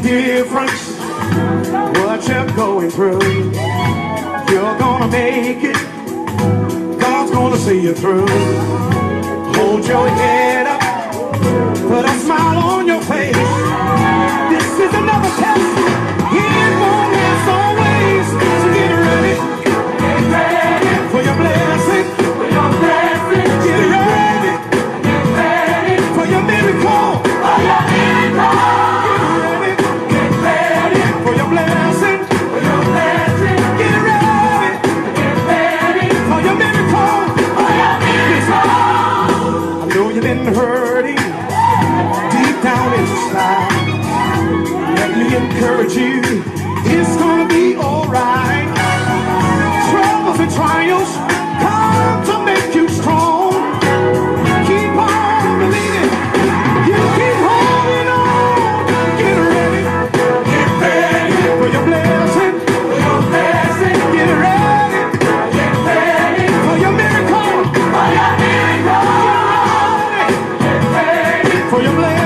difference what you're going through. You're gonna make it. God's gonna see you through. Hold your head up. Put a smile on your face. This is another test. It won't last always. So get ready. Get ready for your blessing. For your blessing. Get ready. Get ready for your miracle. For your miracle. Get ready. Get ready for your blessing. For your blessing. Get ready. Get ready for your miracle. For your miracle. I know you've been hurting down inside. Let me encourage you, it's gonna be alright. Troubles and trials come to make you strong. Keep on believing, you keep holding on. Get ready for your blessing. For your blessing. Get ready for your miracle. For your miracle. Get ready for your blessing.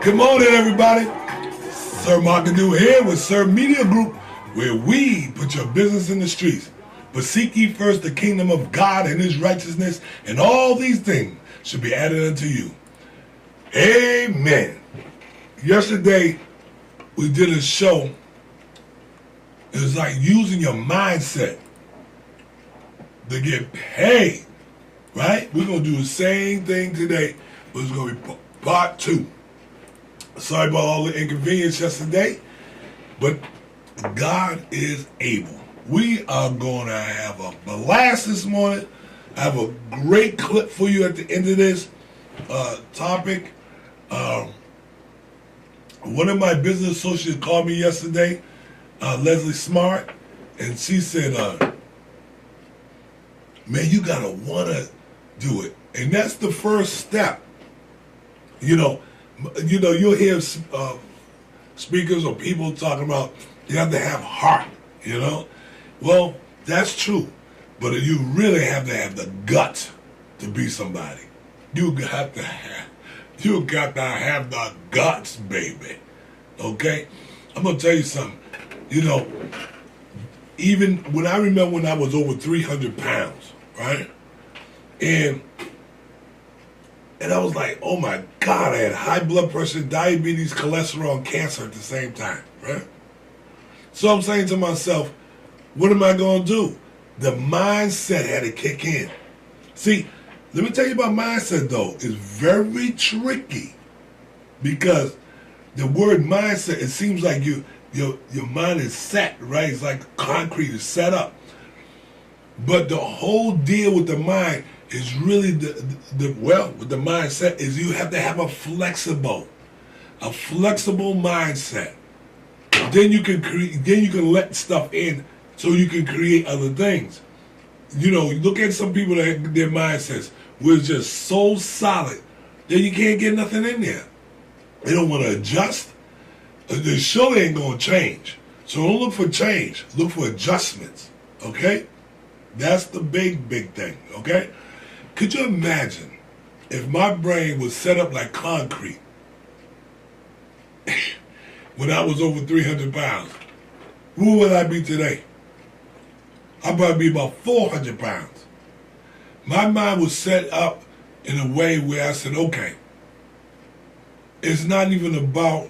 Good morning, everybody. Sir Markadoo here with Sir Media Group, where we put your business in the streets. But seek ye first the kingdom of God and his righteousness, and all these things should be added unto you. Amen. Yesterday, we did a show. It was like using your mindset to get paid, right? We're going to do the same thing today, but it's going to be part 2. Sorry about all the inconvenience yesterday, but God is able. We are going to have a blast this morning. I have a great clip for you at the end of this topic. One of my business associates called me yesterday, Leslie Smart, and she said, man, you got to want to do it. And that's the first step. You'll hear speakers or people talking about you have to have heart, Well, that's true. But you really have to have the guts to be somebody. You got to have the guts, baby. Okay? I'm going to tell you something. Even when I remember when I was over 300 pounds, right? And I was like, oh my God, I had high blood pressure, diabetes, cholesterol, and cancer at the same time, right? So I'm saying to myself, what am I going to do? The mindset had to kick in. See, let me tell you about mindset, though. It's very tricky because the word mindset, it seems like your mind is set, right? It's like concrete is set up. But the whole deal with the mind is really with the mindset is you have to have a flexible mindset. Then you can let stuff in so you can create other things. You look at some people that their mindsets were just so solid that you can't get nothing in there. They don't want to adjust. They surely ain't going to change. So don't look for change. Look for adjustments. Okay? That's the big thing. Okay? Could you imagine if my brain was set up like concrete when I was over 300 pounds? Who would I be today? I'd probably be about 400 pounds. My mind was set up in a way where I said, okay, it's not even about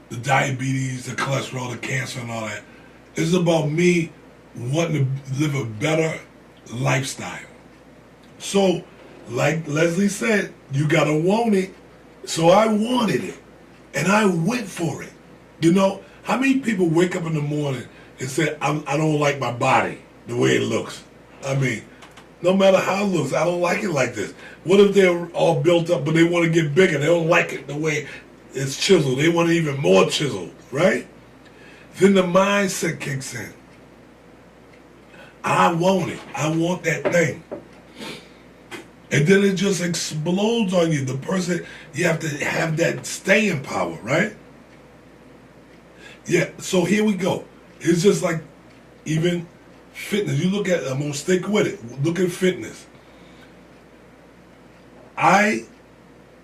the diabetes, the cholesterol, the cancer, and all that. It's about me wanting to live a better lifestyle. So, like Leslie said, you got to want it. So I wanted it. And I went for it. How many people wake up in the morning and say, I don't like my body the way it looks? I mean, no matter how it looks, I don't like it like this. What if they're all built up, but they want to get bigger? They don't like it the way it's chiseled. They want it even more chiseled, right? Then the mindset kicks in. I want it. I want that thing. And then it just explodes on you. The person, you have to have that staying power, right? Yeah, so here we go. It's just like even fitness. You look at, I'm going to stick with it. Look at fitness. I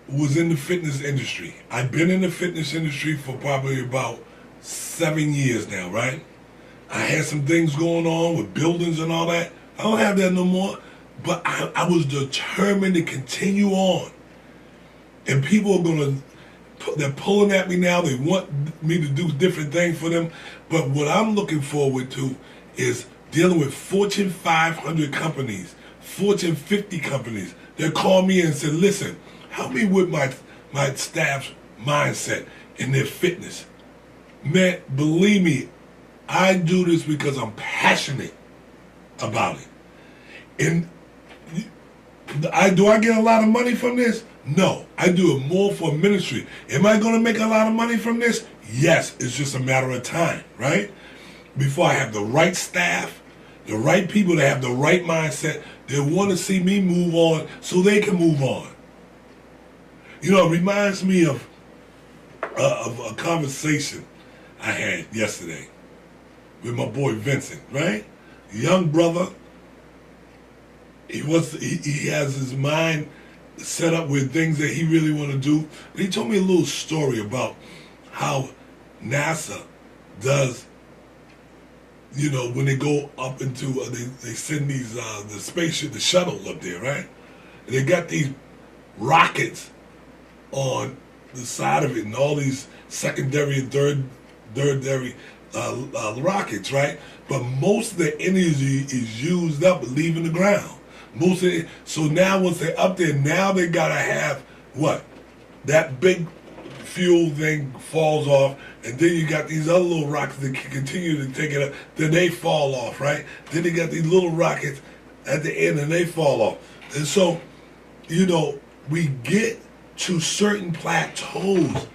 was in the fitness industry. I've been in the fitness industry for probably about 7 years now, right? I had some things going on with buildings and all that. I don't have that no more. But I was determined to continue on. And people are going to, they're pulling at me now. They want me to do different things for them. But what I'm looking forward to is dealing with Fortune 500 companies, Fortune 50 companies. They'll call me and say, listen, help me with my staff's mindset and their fitness. Man, believe me, I do this because I'm passionate about it. And do I get a lot of money from this? No, I do it more for ministry. Am I going to make a lot of money from this? Yes, it's just a matter of time, right? Before I have the right staff, the right people that have the right mindset, they want to see me move on so they can move on. You know, it reminds me of a conversation I had yesterday with my boy Vincent, right? Young brother. He has his mind set up with things that he really want to do. But he told me a little story about how NASA does, you know, when they go up into, they send these, the spaceship, the shuttle up there, right? And they got these rockets on the side of it and all these secondary and third rockets, right? But most of the energy is used up leaving the ground. Most of it, so now once they're up there, now they gotta have what? That big fuel thing falls off, and then you got these other little rockets that can continue to take it up. Then they fall off, right? Then they got these little rockets at the end, and they fall off. And so, you know, we get to certain plateaus,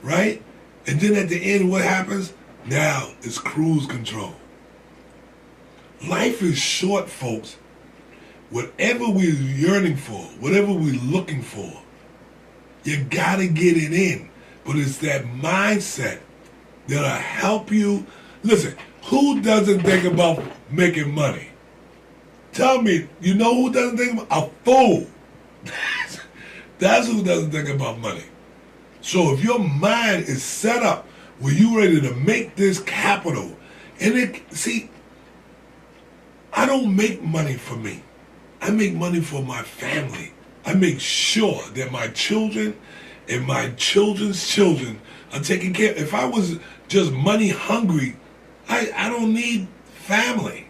right? And then at the end, what happens? Now it's cruise control. Life is short, folks. Whatever we're yearning for, whatever we're looking for, you gotta get it in. But it's that mindset that'll help you. Listen, who doesn't think about making money? Tell me, you know who doesn't think about? A fool. That's who doesn't think about money. So if your mind is set up where you're ready to make this capital, and see, I don't make money for me. I make money for my family. I make sure that my children and my children's children are taken care of. If I was just money hungry, I don't need family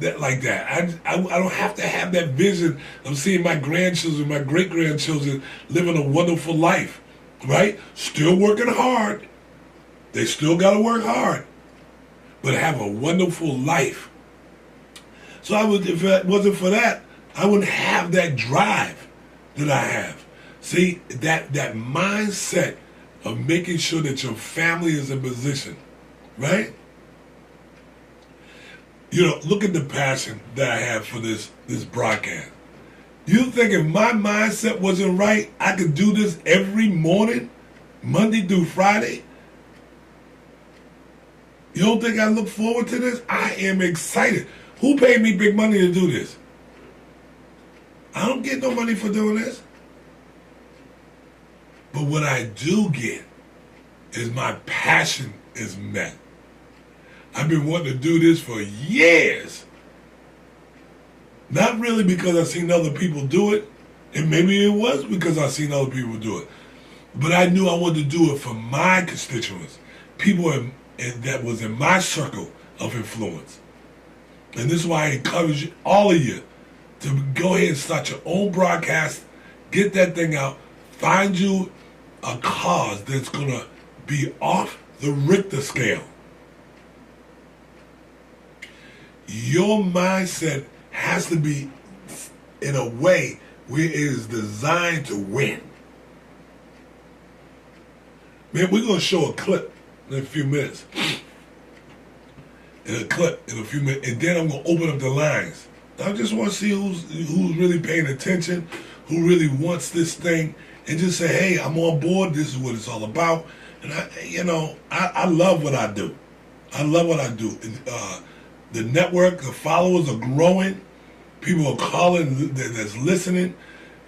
like that. I don't have to have that vision of seeing my grandchildren, my great-grandchildren living a wonderful life, right? Still working hard. They still got to work hard, but have a wonderful life. So if it wasn't for that, I wouldn't have that drive that I have. See, that mindset of making sure that your family is in position, right? You know, look at the passion that I have for this broadcast. You think if my mindset wasn't right, I could do this every morning, Monday through Friday? You don't think I look forward to this? I am excited. Who paid me big money to do this? I don't get no money for doing this. But what I do get is my passion is met. I've been wanting to do this for years. Not really because I've seen other people do it, and maybe it was because I've seen other people do it. But I knew I wanted to do it for my constituents, people that was in my circle of influence. And this is why I encourage all of you to go ahead and start your own broadcast, get that thing out, find you a cause that's going to be off the Richter scale. Your mindset has to be in a way where it is designed to win. Man, we're going to show a clip in a few minutes. And then I'm going to open up the lines. I just want to see who's really paying attention, who really wants this thing, and just say, hey, I'm on board. This is what it's all about. And I love what I do. I love what I do. The network, the followers are growing. People are calling, that's listening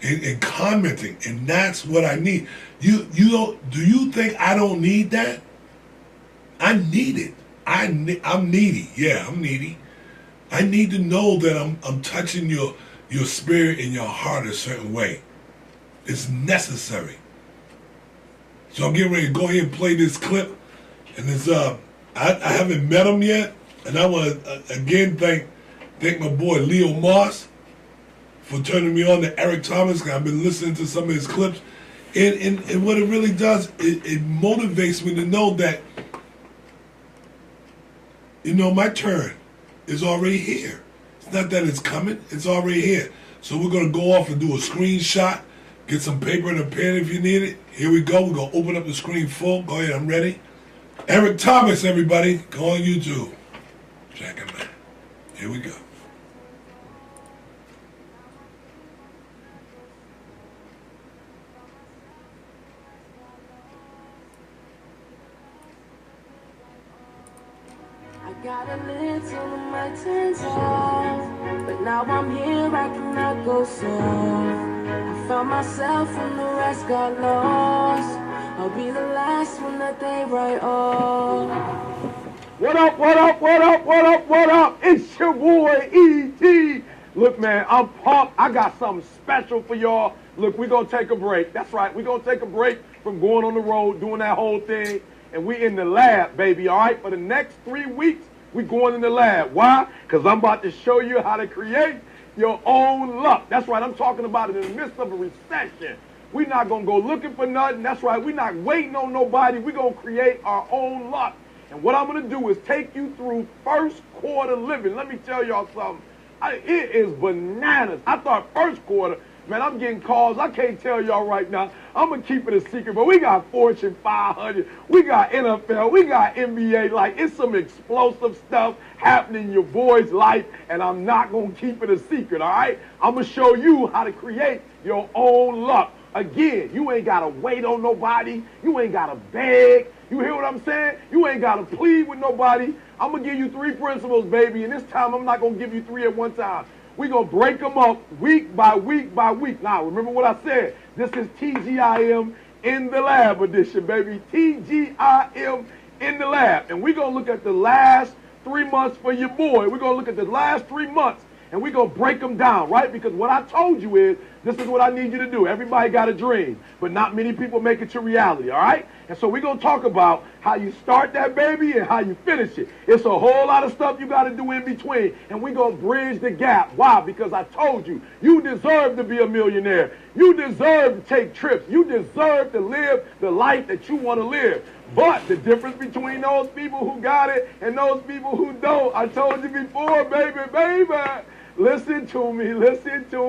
and commenting, and that's what I need. You don't? Do you think I don't need that? I need it. I'm needy. Yeah, I'm needy. I need to know that I'm touching your spirit and your heart a certain way. It's necessary. So I'm getting ready to go ahead and play this clip, and it's I haven't met him yet, and I want to again thank my boy Leo Moss for turning me on to Eric Thomas. I've been listening to some of his clips, and what it really does, it motivates me to know that, you know, my turn is already here. It's not that it's coming, it's already here. So we're going to go off and do a screenshot, get some paper and a pen if you need it. Here we go. We're going to open up the screen full. Go ahead, I'm ready. Eric Thomas, everybody. Go on YouTube. Check him out. Here we go. Got a little of my turns off, but now I'm here, I cannot go soft. I found myself and the rest got lost. I'll be the last one that they write off. What up, what up, what up, what up, what up? It's your boy, E.T. Look, man, I'm pumped. I got something special for y'all. Look, we're going to take a break. That's right. We're going to take a break from going on the road, doing that whole thing. And we in the lab, baby, all right? For the next 3 weeks, we going in the lab. Why? Because I'm about to show you how to create your own luck. That's right. I'm talking about it in the midst of a recession. We're not going to go looking for nothing. That's right. We're not waiting on nobody. We're going to create our own luck. And what I'm going to do is take you through first quarter living. Let me tell y'all something. It is bananas. I thought first quarter, man, I'm getting calls. I can't tell y'all right now. I'm going to keep it a secret, but we got Fortune 500. We got NFL. We got NBA. Like, it's some explosive stuff happening in your boy's life, and I'm not going to keep it a secret, all right? I'm going to show you how to create your own luck. Again, you ain't got to wait on nobody. You ain't got to beg. You hear what I'm saying? You ain't got to plead with nobody. I'm going to give you 3 principles, baby, and this time I'm not going to give you 3 at one time. We're going to break them up week by week by week. Now, remember what I said. This is TGIM in the lab edition, baby. TGIM in the lab. And we're going to look at the last 3 months for your boy. We're going to look at the last 3 months, and we're going to break them down, right? Because what I told you is, this is what I need you to do. Everybody got a dream, but not many people make it to reality, all right? And so we're going to talk about how you start that baby and how you finish it. It's a whole lot of stuff you got to do in between, and we're going to bridge the gap. Why? Because I told you, you deserve to be a millionaire. You deserve to take trips. You deserve to live the life that you want to live. But the difference between those people who got it and those people who don't, I told you before, baby. Listen to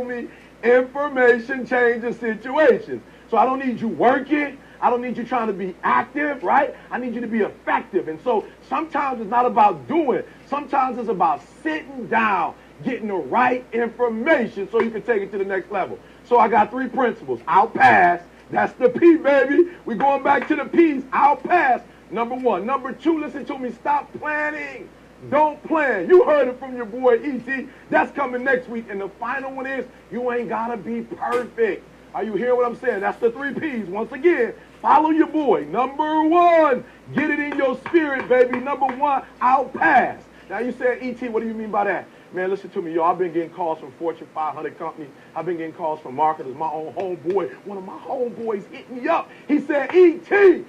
me. Information changes situations. So I don't need you working. I don't need you trying to be active, right? I need you to be effective. And so sometimes it's not about doing. Sometimes it's about sitting down, getting the right information so you can take it to the next level. So I got 3 principles. I'll pass. That's the P, baby. We're going back to the P's. I'll pass. Number 1. Number 2, listen to me. Stop planning. Don't plan. You heard it from your boy, E.T. That's coming next week. And the final one is, you ain't got to be perfect. Are you hearing what I'm saying? That's the 3 P's. Once again, follow your boy. Number 1, get it in your spirit, baby. Number 1, I'll pass. Now, you said, E.T., what do you mean by that? Man, listen to me, y'all. I've been getting calls from Fortune 500 companies. I've been getting calls from Markadoo. My own homeboy, one of my homeboys hit me up. He said, E.T.,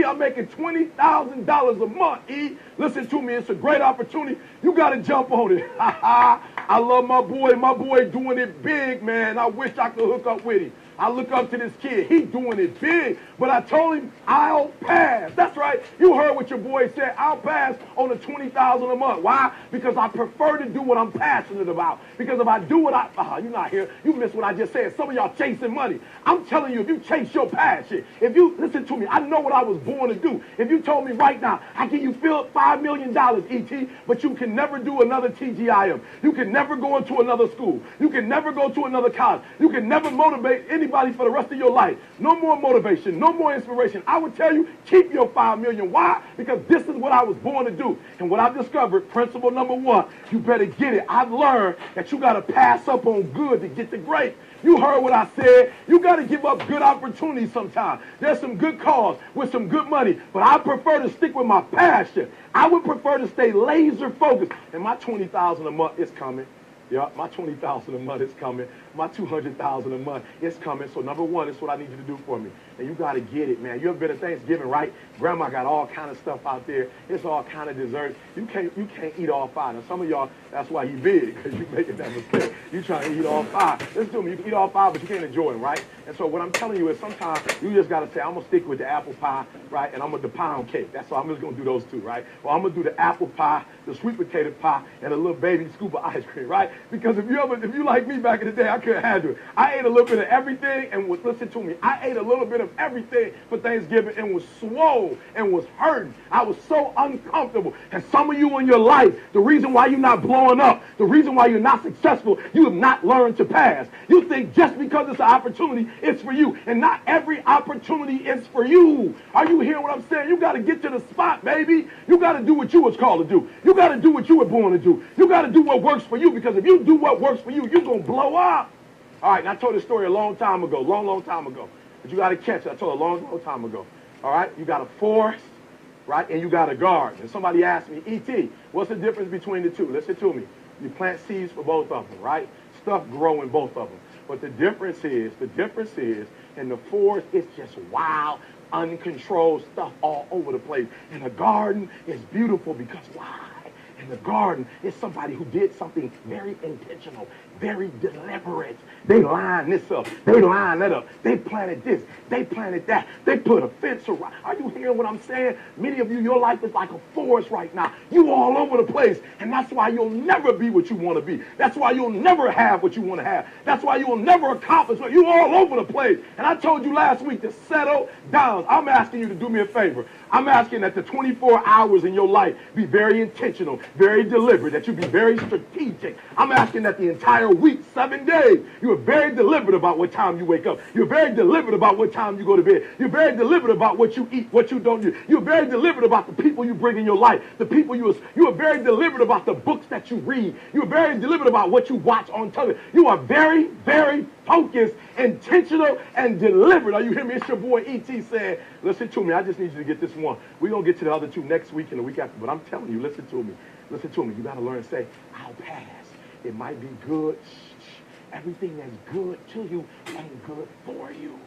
I'm making $20,000 a month, E. Listen to me, it's a great opportunity. You got to jump on it. I love my boy doing it big, man. I wish I could hook up with him. I look up to this kid. He doing it big. But I told him, I'll pass. That's right. You heard what your boy said. I'll pass on the $20,000 a month. Why? Because I prefer to do what I'm passionate about. Because if I do what you're not here. You missed what I just said. Some of y'all chasing money. I'm telling you, if you chase your passion, if you, listen to me, I know what I was born to do. If you told me right now, I give you $5 million, E.T., but you can never do another TGIM. You can never go into another school. You can never go to another college. You can never motivate any anybody for the rest of your life, no more motivation, no more inspiration, I would tell you, keep your 5 million. Why? Because this is what I was born to do. And what I've discovered, principle number 1, you better get it. I've learned that you got to pass up on good to get the great. You heard what I said. You got to give up good opportunities sometimes. There's some good cause with some good money, but I prefer to stick with my passion. I would prefer to stay laser focused. And my $20,000 a month is coming. Yeah, my $20,000 a month is coming. My $200,000 a month is coming. So number 1, is what I need you to do for me. And you got to get it, man. You ever been to Thanksgiving, right? Grandma got all kind of stuff out there. It's all kind of dessert. You can't eat all 5. Now, some of y'all, that's why you big, because you making that mistake. You trying to eat all 5. Listen to me. You can eat all 5, but you can't enjoy them, right? And so what I'm telling you is sometimes you just got to say, I'm going to stick with the apple pie, right? And I'm going to the pound cake. That's all. I'm just going to do those 2, right? Or I'm going to do the apple pie, the sweet potato pie, and a little baby scoop of ice cream, right? Because if you like me back in the day, I couldn't handle it. I ate a little bit of everything and listen to me. I ate a little bit of everything for Thanksgiving and was swole and was hurting. I was so uncomfortable. And some of you in your life, the reason why you're not blowing up, the reason why you're not successful, you have not learned to pass. You think just because it's an opportunity, it's for you. And not every opportunity is for you. Are you hearing what I'm saying? You got to get to the spot, baby. You got to do what you was called to do. You got to do what you were born to do. You got to do what works for you, because if you do what works for you, you're going to blow up. All right, and I told this story a long time ago, long time ago. But you got to catch it. I told it a long time ago. All right, you got a forest, right, and you got a garden. And somebody asked me, E.T., what's the difference between the two? Listen to me. You plant seeds for both of them, right? Stuff grow in both of them. But the difference is, in the forest, it's just wild, uncontrolled stuff all over the place. And the garden is beautiful because why? In the garden is somebody who did something very intentional, very deliberate. They lined this up. They lined that up. They planted this. They planted that. They put a fence around. Are you hearing what I'm saying? Many of you, your life is like a forest right now. You all over the place. And that's why you'll never be what you want to be. That's why you'll never have what you want to have. That's why you'll never accomplish what you all over the place. And I told you last week to settle down. I'm asking you to do me a favor. I'm asking that the 24 hours in your life be very intentional, very deliberate, that you be very strategic. I'm asking that the entire week, 7 days, you are very deliberate about what time you wake up. You're very deliberate about what time you go to bed. You're very deliberate about what you eat, what you don't eat. You're very deliberate about the people you bring in your life, the people you are very deliberate about the books that you read. You're very deliberate about what you watch on television. You are very, very focused, intentional, and deliberate. Are you hearing me? It's your boy E.T. saying, listen to me. I just need you to get this one. We're going to get to the other 2 next week and the week after. But I'm telling you, listen to me. Listen to me. You got to learn to say, I'll pass. It might be good. Everything that's good to you ain't good for you.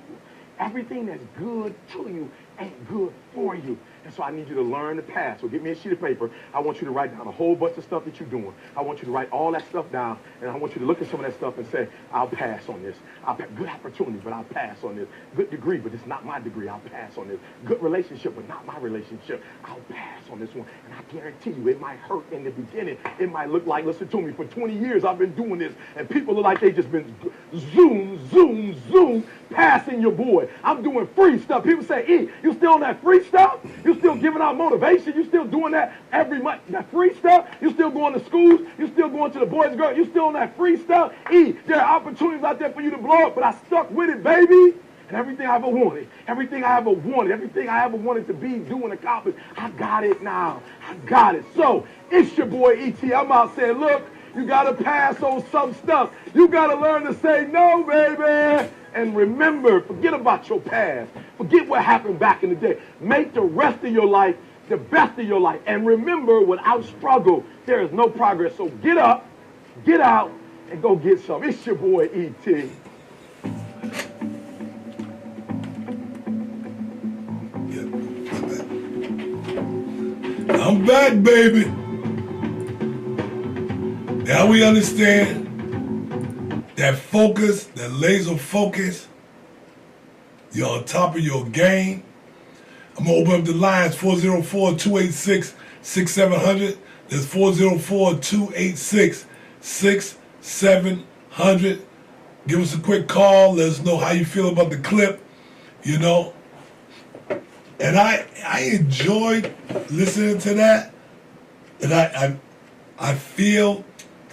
Everything that's good to you ain't good for you. And so I need you to learn to pass. So give me a sheet of paper. I want you to write down a whole bunch of stuff that you're doing. I want you to write all that stuff down, and I want you to look at some of that stuff and say, I'll pass on this. Good opportunity, but I'll pass on this. Good degree, but it's not my degree. I'll pass on this. Good relationship, but not my relationship. I'll pass on this one. And I guarantee you, it might hurt in the beginning. It might look like, listen to me, for 20 years I've been doing this, and people look like they just been zoom, passing your boy. I'm doing free stuff. People say, E, you still on that free stuff? You still giving out motivation? You still doing that every month? That free stuff? You still going to schools? You still going to the Boys and Girls? You still on that free stuff? E, there are opportunities out there for you to blow up, but I stuck with it, baby. And everything I ever wanted, everything I ever wanted to be, do, and accomplish, I got it now. I got it. So, it's your boy E.T. I'm out saying, look, you got to pass on some stuff. You got to learn to say no, baby. And remember, forget about your past. Forget what happened back in the day. Make the rest of your life the best of your life. And remember, without struggle, there is no progress. So get up, get out, and go get some. It's your boy, E.T. I'm back, baby. Now we understand that focus, that laser focus, you're on top of your game. I'm going to open up the lines, 404-286-6700. That's 404-286-6700. Give us a quick call. Let us know how you feel about the clip, you know. And I enjoyed listening to that. And I feel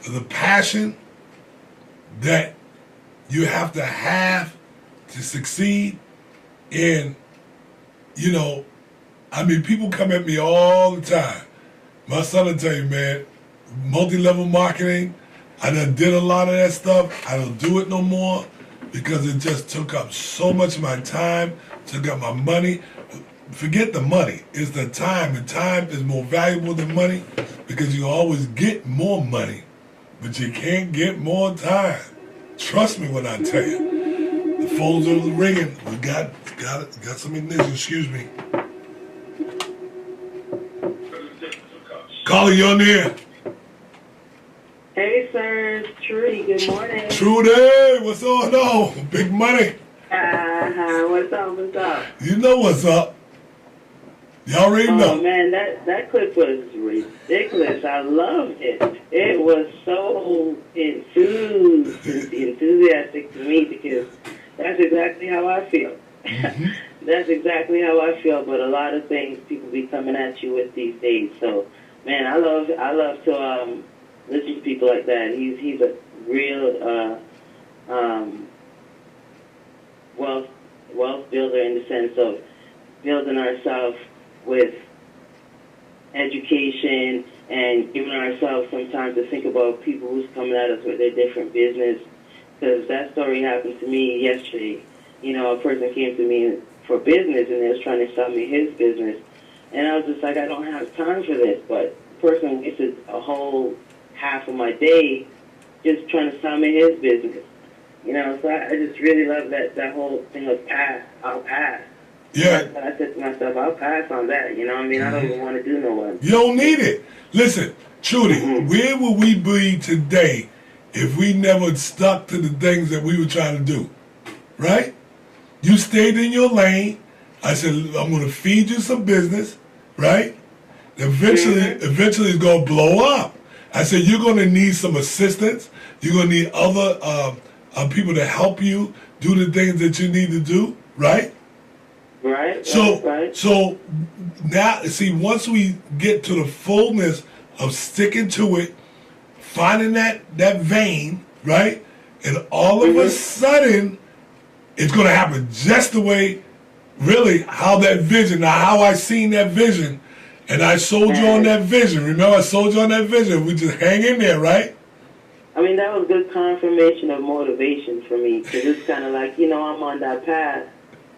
the passion that you have to have to succeed. And, you know, I mean, people come at me all the time. My son will tell you, man, multi-level marketing, I done did a lot of that stuff. I don't do it no more because it just took up so much of my time, took up my money. Forget the money, it's the time. And time is more valuable than money because you always get more money, but you can't get more time. Trust me when I tell you. The phones are ringing. We got some ignition, excuse me. Carly, you on the air? Hey, sir. It's Trudy. Good morning. Trudy, what's going on? Big money. What's up? What's up? You know what's up. You already know. Oh, man, that clip was ridiculous. I loved it. It was so enthusiastic to me because that's exactly how I feel. Mm-hmm. That's exactly how I feel, but a lot of things people be coming at you with these days. So, man, I love to listen to people like that. He's a real wealth builder in the sense of building ourselves with education and giving ourselves some time to think about people who's coming at us with their different business. Because that story happened to me yesterday. You know, a person came to me for business and they was trying to sell me his business. And I was just like, I don't have time for this. But the person wasted a whole half of my day just trying to sell me his business. You know, so I just really love that whole thing of I'll pass. Yeah. I said to myself, I'll pass on that. You know what I mean? I don't even want to do no one. You don't need it. Listen, Trudy, where would we be today if we never stuck to the things that we were trying to do? Right? You stayed in your lane. I said, I'm going to feed you some business. Right? Eventually it's going to blow up. I said, you're going to need some assistance. You're going to need other people to help you do the things that you need to do. Right? Right. So now, see, once we get to the fullness of sticking to it, finding that vein, right, and all of a sudden, it's going to happen just the way, really, how that vision, now how I seen that vision, and I sold you on that vision. Remember, I sold you on that vision. We just hang in there, right? I mean, that was good confirmation of motivation for me, because it's kind of like, you know, I'm on that path.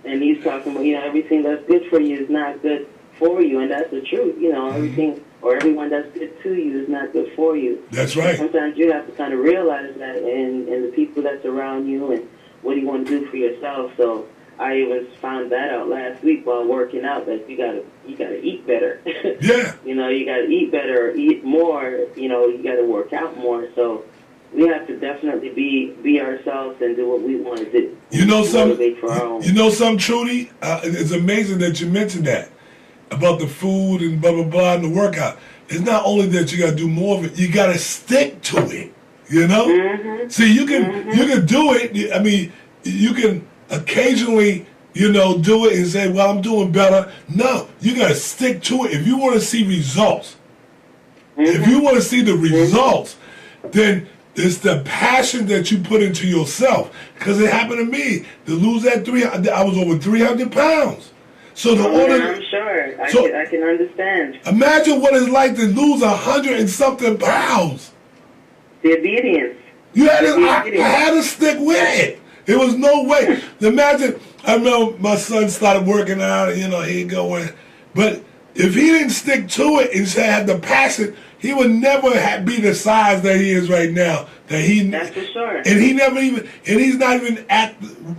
And he's talking about, you know, everything that's good for you is not good for you, and that's the truth. You know, everything or everyone that's good to you is not good for you. That's right. And sometimes you have to kind of realize that in the people that's around you and what you want to do for yourself. So I even found that out last week while working out, that you gotta eat better. Yeah. You know, you gotta eat better, eat more. You know, you gotta work out more. So we have to definitely be ourselves and do what we want to do. You know something, Trudy? It's amazing that you mentioned that about the food and blah, blah, blah, and the workout. It's not only that you got to do more of it, you got to stick to it, you know? Mm-hmm. See, you can do it. I mean, you can occasionally, you know, do it and say, well, I'm doing better. No, you got to stick to it. If you want to see results, if you want to see the results, then it's the passion that you put into yourself. Because it happened to me. To lose that 300, I was over 300 pounds. So I'm sure. I can understand. Imagine what it's like to lose 100 and something pounds. The obedience. You had to, I had to stick with it. There was no way. Imagine, I remember my son started working out, you know, he'd go in. But if he didn't stick to it and had the passion, he would never be the size that he is right now. That's for sure. And he never even, and he's not even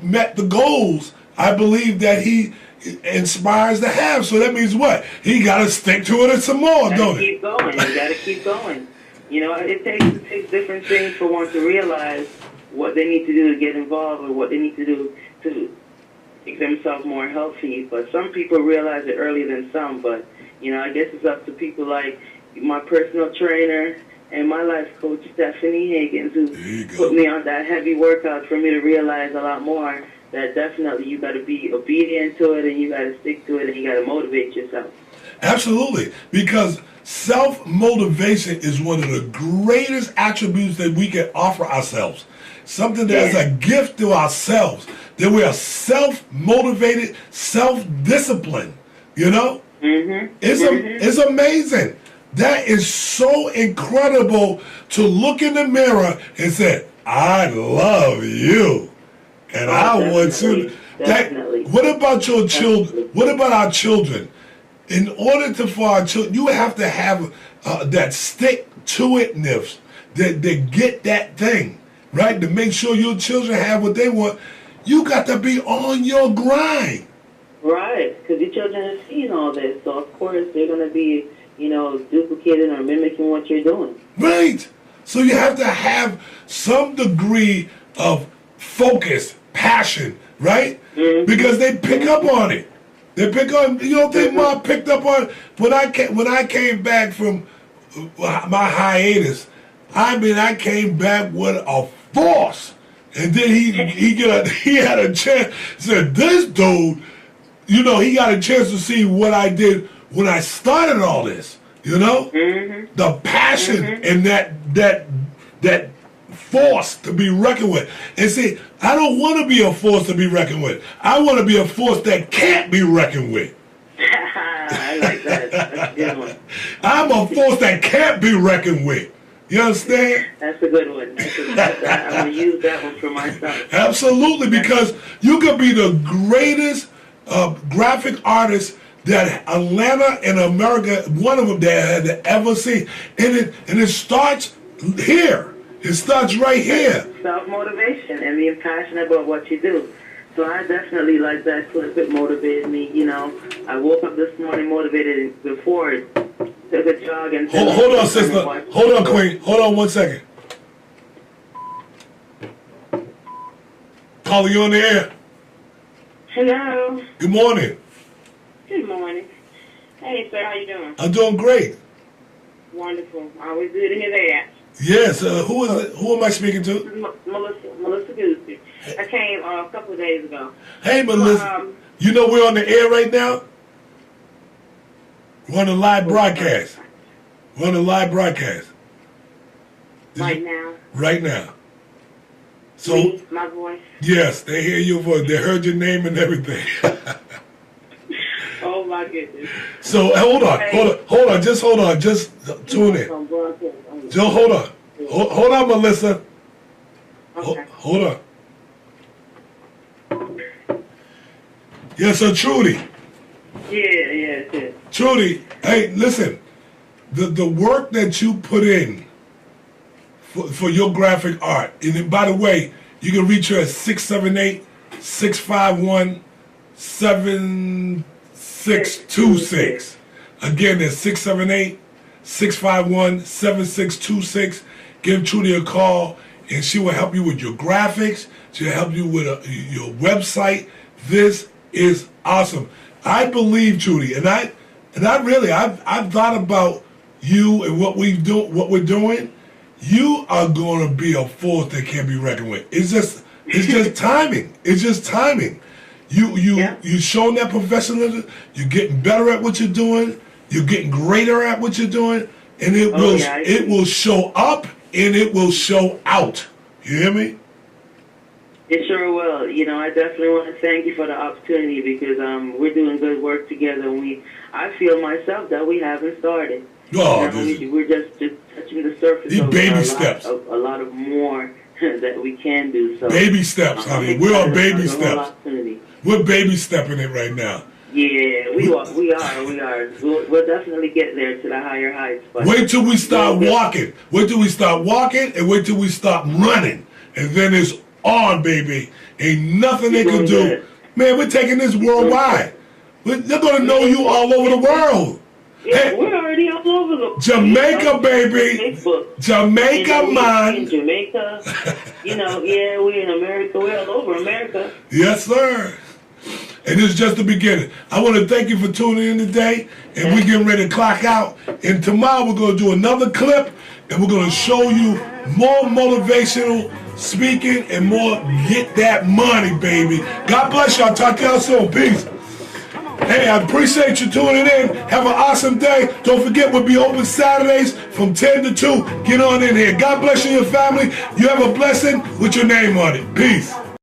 met the goals I believe that he inspires to have. So that means what? He got to stick to it and some more, don't he? Keep going. You got to keep going. You know, it takes different things for one to realize what they need to do to get involved or what they need to do to make themselves more healthy. But some people realize it earlier than some. But, you know, I guess it's up to people like my personal trainer and my life coach, Stephanie Higgins, who put me on that heavy workout for me to realize a lot more that definitely you got to be obedient to it and you got to stick to it and you got to motivate yourself. Absolutely, because self-motivation is one of the greatest attributes that we can offer ourselves. Something that's a gift to ourselves. that we are self-motivated, self-disciplined. You know, it's amazing. That is so incredible to look in the mirror and say, "I love you," and I want to. What about your children? What about our children? In order for our children, you have to have that stick-to-itness, that they get that thing, right? To make sure your children have what they want, you got to be on your grind. Right, because your children have seen all this, so of course they're going to be, duplicating or mimicking what you're doing. Right. So you have to have some degree of focus, passion, right? Because they pick up on it. They pick on. You don't think Mom picked up on when I came back from my hiatus? I mean, I came back with a force, and then he had a chance. Said this dude, he got a chance to see what I did when I started all this. The passion and that force to be reckoned with. And see, I don't want to be a force to be reckoned with. I want to be a force that can't be reckoned with. I like that. That's a good one. I'm a force that can't be reckoned with. You understand? That's a good one. I'm going to use that one for myself. Absolutely, because you could be the greatest graphic artist that Atlanta and America, one of them that had ever seen. And it starts here. It starts right here. Self-motivation and being passionate about what you do. So I definitely like that clip. It motivated me. I woke up this morning motivated before it. Took a jog and... Hold on, sister. Hold on, Queen. Hold on 1 second. Calling you on the air. Hello. Good morning. Good morning. Hey, sir, how you doing? I'm doing great. Wonderful. Always good to hear that. Yes. Who is it? Who am I speaking to? Melissa Goosey. I came a couple of days ago. Hey, Melissa. We're on the air right now? We're on a live broadcast. We're on a live broadcast. Right now? Right now. So, me, my voice? Yes, they hear your voice. They heard your name and everything. Oh, my goodness. So, hold on. Just hold on. Just tune in. Just hold on. Hold on, Melissa. Okay. Hold on. Yeah, so Trudy. Yeah. Trudy, hey, listen. The work that you put in for your graphic art, and then, by the way, you can reach her at 678-651-7626. Again, that's 678-651-7626. Give Trudy a call, and she will help you with your graphics. She'll help you with your website. This is awesome. I believe, Trudy, and I've thought about you and what we're doing. You are going to be a force that can't be reckoned with. It's just timing. It's just timing. You're showing that professionalism. You're getting better at what you're doing. You're getting greater at what you're doing, and it will show up and it will show out. You hear me? It sure will. I definitely want to thank you for the opportunity because we're doing good work together. And I feel myself that we haven't started. Oh, we're just touching the surface. These baby steps. A lot of more that we can do. So baby steps, honey. We're on baby steps. We're baby stepping it right now. Yeah, we are. We'll definitely get there to the higher heights. But wait till we start walking. Wait till we start walking, and wait till we start running, and then it's on, baby. Ain't nothing they can do. Good. Man, we're taking this worldwide. They're gonna know you all over the world. Yeah, hey, we're already all over the Jamaica, baby. Jamaica, man. In Jamaica, we're in America. We're all over America. Yes, sir. And this is just the beginning. I want to thank you for tuning in today, and we're getting ready to clock out. And tomorrow we're going to do another clip, and we're going to show you more motivational speaking and more get that money, baby. God bless y'all. Talk to y'all soon. Peace. Hey, I appreciate you tuning in. Have an awesome day. Don't forget, we'll be open Saturdays from 10 to 2. Get on in here. God bless you and your family. You have a blessing with your name on it. Peace.